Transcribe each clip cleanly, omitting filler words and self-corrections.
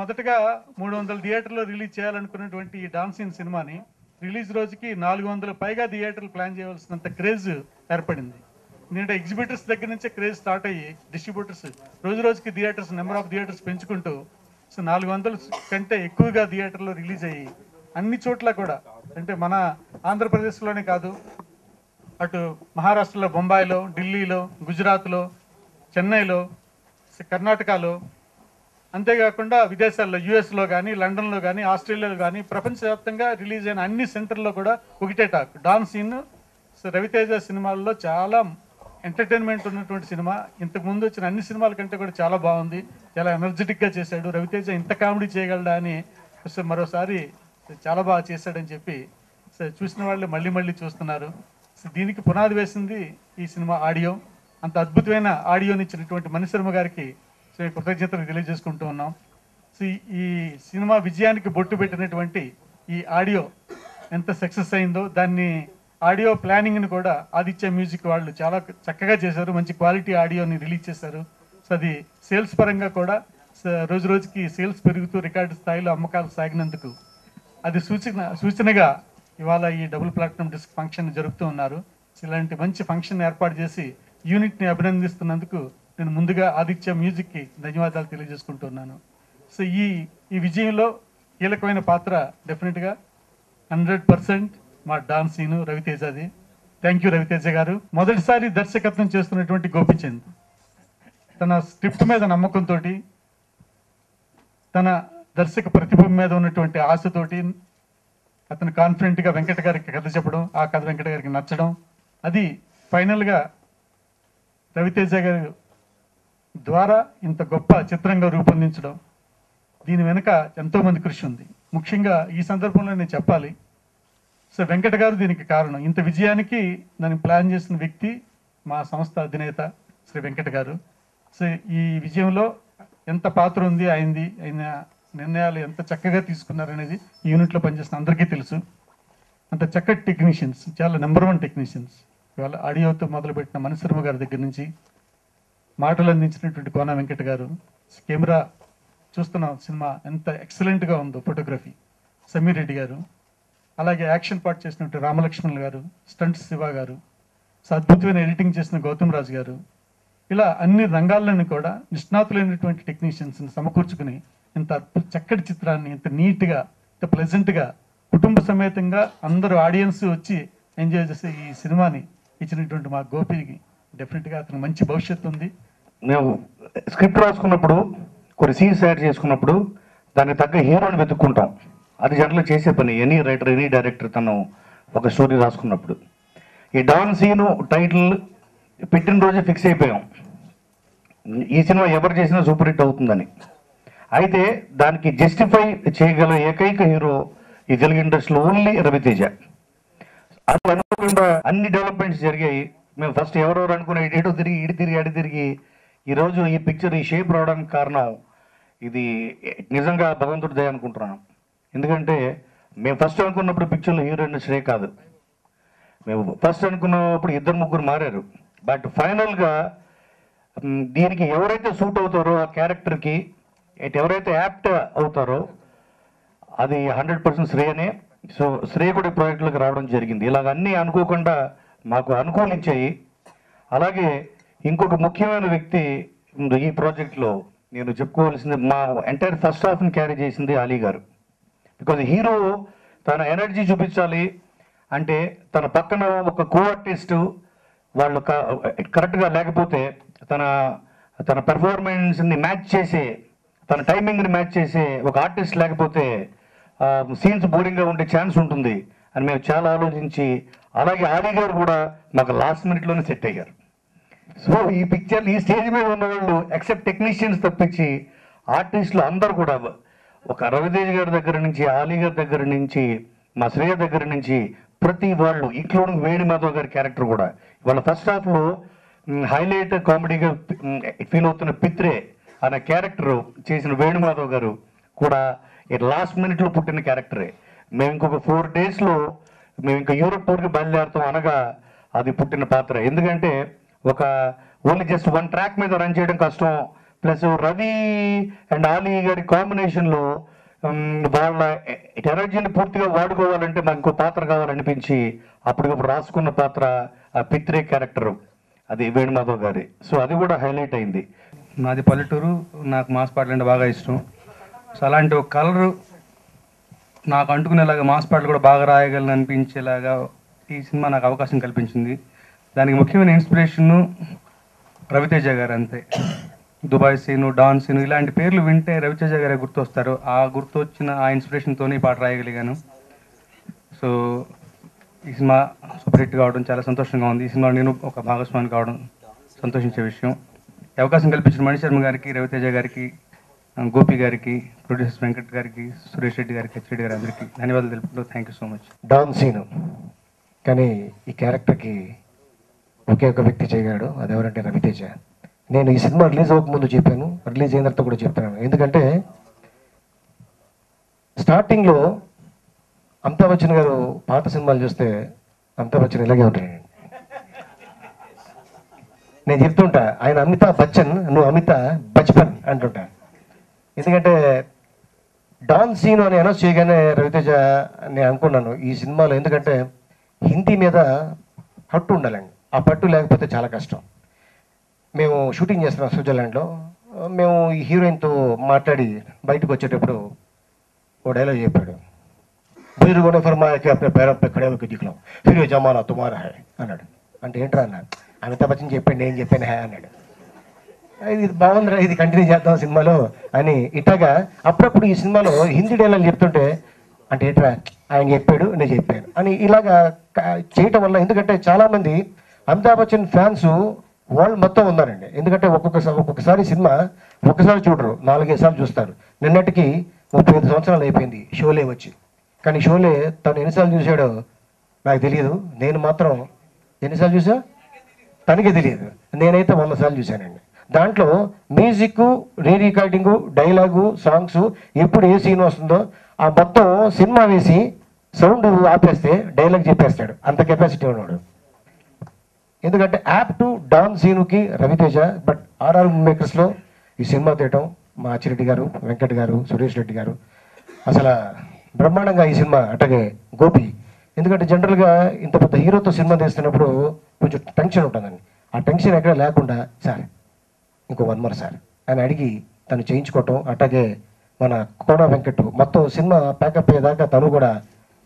మొదటగా 300 థియేటర్లో రిలీజ్ చేయాలనుకున్నటువంటి ఈ డాన్సింగ్ సినిమాని రిలీజ్ రోజుకి 400 పైగా థియేటర్లు ప్లాన్ చేయవలసినంత క్రేజ్ ఏర్పడింది. ఎందుకంటే ఎగ్జిబిటర్స్ దగ్గర నుంచే క్రేజ్ స్టార్ట్ అయ్యి డిస్ట్రిబ్యూటర్స్ రోజు రోజుకి థియేటర్స్ నెంబర్ ఆఫ్ థియేటర్స్ పెంచుకుంటూ 400 కంటే ఎక్కువగా థియేటర్లో రిలీజ్ అయ్యి అన్ని చోట్ల కూడా, అంటే మన ఆంధ్రప్రదేశ్లోనే కాదు, అటు మహారాష్ట్రలో బొంబాయిలో, ఢిల్లీలో, గుజరాత్లో, చెన్నైలో, కర్ణాటకలో, అంతేకాకుండా విదేశాల్లో యుఎస్లో కానీ, లండన్లో కానీ, ఆస్ట్రేలియాలో కానీ ప్రపంచవ్యాప్తంగా రిలీజ్ అయిన అన్ని సెంటర్లో కూడా ఒకటే టాక్, డాన్ సీన్ రవితేజ సినిమాల్లో చాలా ఎంటర్టైన్మెంట్ ఉన్నటువంటి సినిమా. ఇంతకుముందు వచ్చిన అన్ని సినిమాల కంటే కూడా చాలా బాగుంది, చాలా ఎనర్జెటిక్గా చేశాడు. రవితేజ ఇంత కామెడీ చేయగలడా అని మరోసారి చాలా బాగా చేశాడని చెప్పి చూసిన వాళ్ళు మళ్ళీ మళ్ళీ చూస్తున్నారు. దీనికి పునాది వేసింది ఈ సినిమా ఆడియో. అంత అద్భుతమైన ఆడియోని ఇచ్చినటువంటి మణిశర్మ గారికి కృతజ్ఞతలు తెలియజేసుకుంటూ ఉన్నాం. ఈ సినిమా విజయానికి బొట్టు పెట్టినటువంటి ఈ ఆడియో ఎంత సక్సెస్ అయిందో, దాన్ని ఆడియో ప్లానింగ్ని కూడా ఆదిత్య మ్యూజిక్ వాళ్ళు చాలా చక్కగా చేశారు. మంచి క్వాలిటీ ఆడియోని రిలీజ్ చేశారు. అది సేల్స్ పరంగా కూడా రోజు రోజుకి సేల్స్ పెరుగుతూ రికార్డు స్థాయిలో అమ్మకాలు సాగినందుకు అది సూచనగా ఇవాళ ఈ డబుల్ ప్లాటినం డిస్క్ ఫంక్షన్ జరుపుతూ ఉన్నారు. ఇలాంటి మంచి ఫంక్షన్ ఏర్పాటు చేసి యూనిట్ని అభినందిస్తున్నందుకు నేను ముందుగా ఆదిత్య మ్యూజిక్కి ధన్యవాదాలు తెలియజేసుకుంటున్నాను. ఈ విజయంలో కీలకమైన పాత్ర డెఫినెట్గా 100% మా డాన్ సీను రవితేజది. థ్యాంక్ యూ రవితేజ గారు. మొదటిసారి దర్శకత్వం చేస్తున్నటువంటి గోపిచంద్ తన స్క్రిప్ట్ మీద నమ్మకంతో, తన దర్శక ప్రతిభ మీద ఉన్నటువంటి ఆశతోటి అతను కాన్ఫిడెంట్గా వెంకట గారికి కథ చెప్పడం, ఆ కథ వెంకట గారికి నచ్చడం, అది ఫైనల్గా రవితేజ గారి ద్వారా ఇంత గొప్ప చిత్రంగా రూపొందించడం. దీని వెనుక ఎంతోమంది కృషి ఉంది. ముఖ్యంగా ఈ సందర్భంలో నేను చెప్పాలి, వెంకట గారు దీనికి కారణం. ఇంత విజయానికి దాన్ని ప్లాన్ చేసిన వ్యక్తి మా సంస్థ అధినేత శ్రీ వెంకట గారు. ఈ విజయంలో ఎంత పాత్ర ఉంది అయింది, ఆయన నిర్ణయాలు ఎంత చక్కగా తీసుకున్నారనేది ఈ యూనిట్లో పనిచేసిన అందరికీ తెలుసు. అంత చక్కటి టెక్నీషియన్స్, చాలా నెంబర్ 1 టెక్నీషియన్స్. ఇవాళ ఆడియోతో మొదలుపెట్టిన మణిశర్మ గారి దగ్గర నుంచి మాటలు అందించినటువంటి కోన వెంకట గారు, కెమెరా చూస్తున్న సినిమా ఎంత ఎక్సలెంట్గా ఉందో, ఫోటోగ్రఫీ సమీర్ రెడ్డి గారు, అలాగే యాక్షన్ పార్ట్ చేసినట్టు రామలక్ష్మణ్ గారు, స్టంట్ శివ గారు, అద్భుతమైన ఎడిటింగ్ చేసిన గౌతమ్ రాజు గారు, ఇలా అన్ని రంగాల్లోని కూడా నిష్ణాతులైనటువంటి టెక్నీషియన్స్ని సమకూర్చుకుని ఇంత చక్కటి చిత్రాన్ని ఇంత నీట్గా, ఇంత ప్లెజెంట్గా, కుటుంబ సమేతంగా అందరూ ఆడియన్స్ వచ్చి ఎంజాయ్ చేసే ఈ సినిమాని ఇచ్చినటువంటి మా గోపికి డెఫినెట్గా అతను మంచి భవిష్యత్తు ఉంది. మేము స్క్రిప్ట్ రాసుకున్నప్పుడు, కొన్ని సీన్స్ యాడ్ చేసుకున్నప్పుడు దానికి తగ్గ హీరోని వెతుక్కుంటాం. అది జనరల్గా చేసే పని ఎనీ రైటర్, ఎనీ డైరెక్టర్ తను ఒక స్టోరీ రాసుకున్నప్పుడు. ఈ డాన్ సీను టైటిల్ పెట్టిన రోజే ఫిక్స్ అయిపోయాం, ఈ సినిమా ఎవరు చేసినా సూపర్ హిట్ అవుతుందని. అయితే దానికి జస్టిఫై చేయగల ఏకైక హీరో ఈ తెలుగు ఇండస్ట్రీలో ఓన్లీ రవితేజ. అది అనుకోకుండా అన్ని డెవలప్మెంట్స్ జరిగాయి. మేము ఫస్ట్ ఎవరెవరు అనుకున్న ఇటు తిరిగి ఇటు తిరిగి అడి తిరిగి ఈరోజు ఈ పిక్చర్ ఈ షేప్ రావడానికి కారణం ఇది నిజంగా భగవంతుడి దయ అనుకుంటున్నాను. ఎందుకంటే మేము ఫస్ట్ అనుకున్నప్పుడు పిక్చర్లో హీరోయిన్ శ్రే కాదు, మేము ఫస్ట్ అనుకున్నప్పుడు 2-3 మారారు. బట్ ఫైనల్గా దీనికి ఎవరైతే సూట్ అవుతారో ఆ క్యారెక్టర్కి, ఎవరైతే యాప్ట్ అవుతారో అది 100% శ్రేయనే. సో శ్రేయ కూడా ఈ ప్రాజెక్టులకు రావడం జరిగింది. ఇలాగ అన్నీ అనుకోకుండా మాకు అనుకూలించాయి. అలాగే ఇంకొక ముఖ్యమైన వ్యక్తి ఈ ప్రాజెక్ట్లో నేను చెప్పుకోవాల్సింది, మా ఎంటైర్ ఫస్ట్ హాఫ్ని క్యారీ చేసింది అలీ గారు. బికాజ్ హీరో తన ఎనర్జీ చూపించాలి అంటే తన పక్కన ఒక కో ఆర్టిస్టు వాళ్ళు కరెక్ట్గా లేకపోతే తన పెర్ఫార్మెన్స్ని మ్యాచ్ చేసే, తన టైమింగ్ని మ్యాచ్ చేసే ఒక ఆర్టిస్ట్ లేకపోతే సీన్స్ బోరింగ్గా ఉండే ఛాన్స్ ఉంటుంది అని మేము చాలా ఆలోచించి, అలాగే ఆలీ గారు కూడా మాకు లాస్ట్ మినిట్లోనే సెట్ అయ్యారు. సో ఈ పిక్చర్ ఈ స్టేజ్ మీద ఉన్న వాళ్ళు ఎక్సెప్ట్ టెక్నీషియన్స్ తప్పించి ఆర్టిస్టులు అందరూ కూడా, ఒక రవితేజ గారి దగ్గర నుంచి, ఆలీ గారి దగ్గర నుంచి, మా శ్రేయ దగ్గర నుంచి ప్రతి వాళ్ళు, ఇంక్లూడింగ్ వేణు మాధవ్ గారి క్యారెక్టర్ కూడా వాళ్ళ ఫస్ట్ హాఫ్లో హైలైట్ కామెడీగా ఫీల్ అవుతున్న పిత్రే అనే క్యారెక్టర్ చేసిన వేణు మాధవ్ గారు కూడా లాస్ట్ మినిట్లో పుట్టిన క్యారెక్టరే. మేము ఇంకొక 4 డేస్లో మేము ఇంకా యూరోప్ టూర్కి బయలుదేరుతాం అనగా అది పుట్టిన పాత్ర. ఎందుకంటే ఓన్లీ జస్ట్ 1 ట్రాక్ మీద రన్ చేయడం కష్టం, ప్లస్ రవి అండ్ ఆలీ గారి కాంబినేషన్లో వాళ్ళ ఎనర్జీని పూర్తిగా వాడుకోవాలంటే నాకు ఇంకో పాత్ర కావాలనిపించి అప్పటికప్పుడు రాసుకున్న పాత్ర ఆ పిత్రే క్యారెక్టరు, అది వేణుమాధవ్ గారి. సో అది కూడా హైలైట్ అయింది. నాది పల్లెటూరు, నాకు మాస్ పాటలు అంటే బాగా ఇష్టం. సో అలాంటి ఒక కలరు నాకు అంటుకునేలాగా మాస్ పాటలు కూడా బాగా రాయగలను అనిపించేలాగా ఈ సినిమా నాకు అవకాశం కల్పించింది. దానికి ముఖ్యమైన ఇన్స్పిరేషను రవితేజ గారు అంతే. దుబాయ్ సీను, డాన్ సీను ఇలాంటి పేర్లు వింటే రవితేజ గారే గుర్తొస్తారు. ఆ గుర్తొచ్చిన ఆ ఇన్స్పిరేషన్తోనే ఈ పాట రాయగలిగాను. సో ఈ సినిమా సూపర్ హిట్ కావడం చాలా సంతోషంగా ఉంది. ఈ సినిమా నేను ఒక భాగస్వామి కావడం సంతోషించే విషయం. ఈ అవకాశం కల్పించిన మణిశర్మ గారికి, రవితేజ గారికి, గోపి గారికి, ప్రొడ్యూసర్ వెంకట్ గారికి, సురేష్ రెడ్డి గారికి, హెచ్ రెడ్డి గారి అందరికీ ధన్యవాదాలు తెలుపుతూ thank you so much. Don scene కానీ ఈ క్యారెక్టర్కి ఒకే ఒక వ్యక్తి చేయగలడు, అదెవరంటే రవితేజ. నేను ఈ సినిమా రిలీజ్ అవ్వకముందు చెప్పాను, రిలీజ్ అయిన తర్వాత కూడా చెప్తాను. ఎందుకంటే స్టార్టింగ్లో అమితాబ్ బచ్చన్ గారు పాత సినిమాలు చూస్తే అమితాబ్ బచ్చన్ ఇలాగే ఉంటాడు. నేను చెప్తుంటా, ఆయన అమితాబ్ బచ్చన్, నువ్వు అమితాబ్ బచ్పన్ అంటుంటా. ఎందుకంటే డాన్ సీను అని అనౌన్స్ చేయగానే రవితేజ నేను అనుకున్నాను ఈ సినిమాలో, ఎందుకంటే హిందీ మీద పట్టు ఉండాలండి. ఆ పట్టు లేకపోతే చాలా కష్టం. మేము షూటింగ్ చేస్తున్నాం స్విట్జర్లాండ్లో. మేము ఈ హీరోయిన్తో మాట్లాడి బయటకు వచ్చేటప్పుడు ఓ డైలాగ్ చెప్పాడు, మీరు కూడా ఫర్మాకి అప్పుడు పేరప్ప ఖడేకి దిక్కున్నాం ఫిర్ జమానా తుమారా హై అన్నాడు. అంటే ఏంట్రా అన్నాడు. అమితాబ్ బచ్చన్ చెప్పండి, నేను చెప్పాను హై అన్నాడు. ఇది బాగుందిరా, ఇది కంటిన్యూ చేద్దాం సినిమాలో అని. ఇట్లాగా అప్పుడప్పుడు ఈ సినిమాలో హిందీ డైలాగ్ చెప్తుంటే అంటే ఏంట్రా ఆయన చెప్పాడు నేను చెప్పాను అని ఇలాగా చేయటం వల్ల, ఎందుకంటే చాలామంది అమితాబ్ బచ్చన్ ఫ్యాన్స్ వరల్డ్ మొత్తం ఉన్నారండి. ఎందుకంటే ఒక్కొక్కసారి సినిమా ఒక్కసారి చూడరు, 4-5 సార్లు చూస్తారు. నిన్నటికి 35 సంవత్సరాలు అయిపోయింది షోలే వచ్చి. కానీ షోలే తను ఎన్నిసార్లు చూశాడో నాకు తెలియదు. నేను మాత్రం ఎన్నిసార్లు చూసా తనకే తెలియదు. నేనైతే 100 సార్లు చూశానండి. దాంట్లో మ్యూజిక్, రీ రికార్డింగు, డైలాగు, సాంగ్స్, ఎప్పుడు ఏ సీన్ వస్తుందో ఆ మొత్తం సినిమా వేసి సౌండ్ ఆపేస్తే డైలాగ్ చెప్పేస్తాడు. అంత కెపాసిటీ ఉన్నాడు. ఎందుకంటే యాప్ టు డాన్ సీనుకి రవితేజ. బట్ ఆర్ఆర్ మేకర్స్లో ఈ సినిమా తీయటం మా అచ్చిరెడ్డి గారు, వెంకట్ గారు, సురేష్ రెడ్డి గారు అసలు బ్రహ్మాండంగా ఈ సినిమా. అట్లాగే గోపి, ఎందుకంటే జనరల్గా ఇంత పెద్ద హీరోతో సినిమా తీస్తున్నప్పుడు కొంచెం టెన్షన్ ఉంటుందండి. ఆ టెన్షన్ ఎక్కడ లేకుండా సార్ ఇంకో 1 more సార్ అని అడిగి తను చేయించుకోవటం. అట్లాగే మన కోన వెంకట్ మొత్తం సినిమా ప్యాకప్ అయ్యేదాకా తను కూడా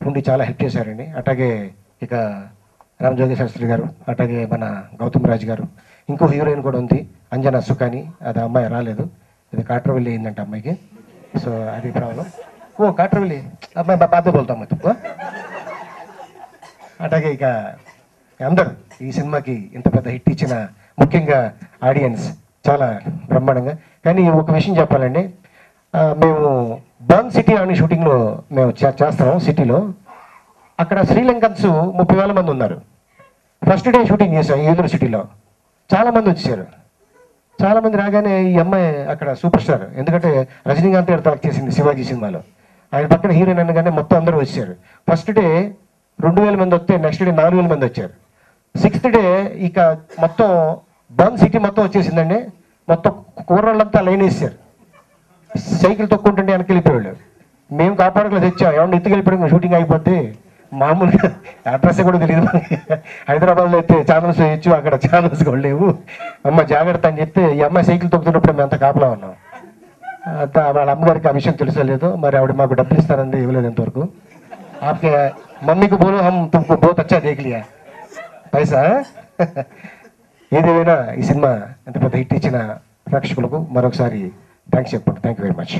ఉండి చాలా హెల్ప్ చేశారండి. అట్లాగే ఇక రామజోగి శాస్త్రి గారు, అట్లాగే మన గౌతమ్ రాజ్ గారు, ఇంకో హీరోయిన్ కూడా ఉంది అంజనా సుఖాని. అది అమ్మాయి రాలేదు, ఇది కాట్రవెల్లి అయిందంట అమ్మాయికి. సో అది ప్రాబ్లం. ఓ కాట్రవెల్లి అమ్మాయి బాధ బోల్తాం తప్ప. అట్లాగే ఇక అందరూ ఈ సినిమాకి ఇంత పెద్ద హిట్ ఇచ్చిన ముఖ్యంగా ఆడియన్స్ చాలా బ్రహ్మాండంగా. కానీ ఒక విషయం చెప్పాలండి, మేము బర్న్ సిటీ అనే షూటింగ్లో మేము చేస్తాం సిటీలో. అక్కడ శ్రీలంకన్స్ 30,000 మంది ఉన్నారు. ఫస్ట్ డే షూటింగ్ చేసాం యూనివర్సిటీలో. చాలామంది వచ్చారు. చాలామంది రాగానే ఈ అమ్మాయి అక్కడ సూపర్ స్టార్, ఎందుకంటే రజనీకాంత్ గారు తలక్ చేసింది శివాజీ సినిమాలో. ఆయన పక్కన హీరోయిన్ అనగానే మొత్తం అందరూ వచ్చారు. ఫస్ట్ డే 2,000 మంది వస్తే నెక్స్ట్ డే 4,000 మంది వచ్చారు. 6th డే ఇక మొత్తం బర్న్ సిటీ మొత్తం వచ్చేసిందండి. మొత్తం కూరళ్ళంతా లైన్ వేసారు. సైకిల్ తొక్కుంటుంటే వెనక్కి వెళ్ళిపోయాడు. మేము కాపాడకలు తెచ్చాం, ఏమన్నా ఎత్తుకెళ్ళిపోయాడు షూటింగ్ అయిపోతే. మామూలుగా అడ్రస్ కూడా తెలియదు మనకి. హైదరాబాద్లో అయితే ఛానల్స్ వేయచ్చు, అక్కడ ఛానల్స్ కూడా లేవు. అమ్మ జాగ్రత్త అని చెప్తే ఈ అమ్మాయి సైకిల్ తొక్కుతున్నప్పుడు మేము అంత కాపలా ఉన్నాం. వాళ్ళ అమ్మగారికి ఆ విషయం తెలుసలేదు. మరి ఆవిడ మాకు డబ్బులు ఇస్తారండి, ఇవ్వలేదు ఇంతవరకు. ఆప్కే మమ్మీకి బోలో హమ్ తుమ్కు బహుత్ అచ్చా దేఖ్ లియా పైసా. ఏదేమైనా ఈ సినిమా ఎంత పెద్ద హిట్ ఇచ్చిన ప్రేక్షకులకు మరొకసారి థ్యాంక్స్ చెప్పండి. Thank you very much.